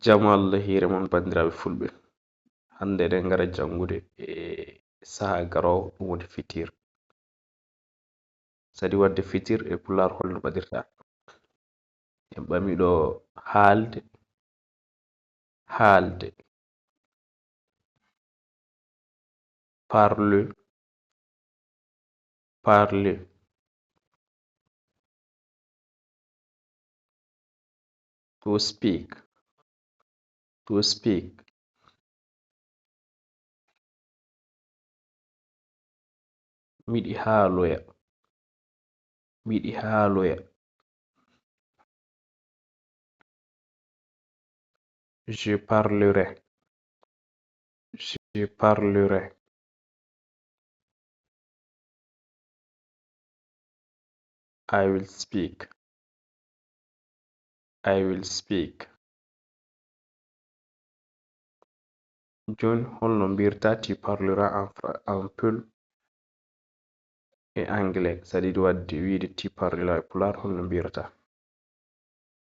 Jam Allah hire mon bandiraɓe fulɓe, hande eɗen gara jangude saha garowo ɗum woni fitir, sadi wadde fitir e pular holno ɓaɗirta. En ɓamiɗo haalde parle to speak miɗi haaloya je parlerai I will speak. Joni holno mbirta tu parleras en pul e anglais, sadi wadde wiide tu parleras e pular holno mbirta.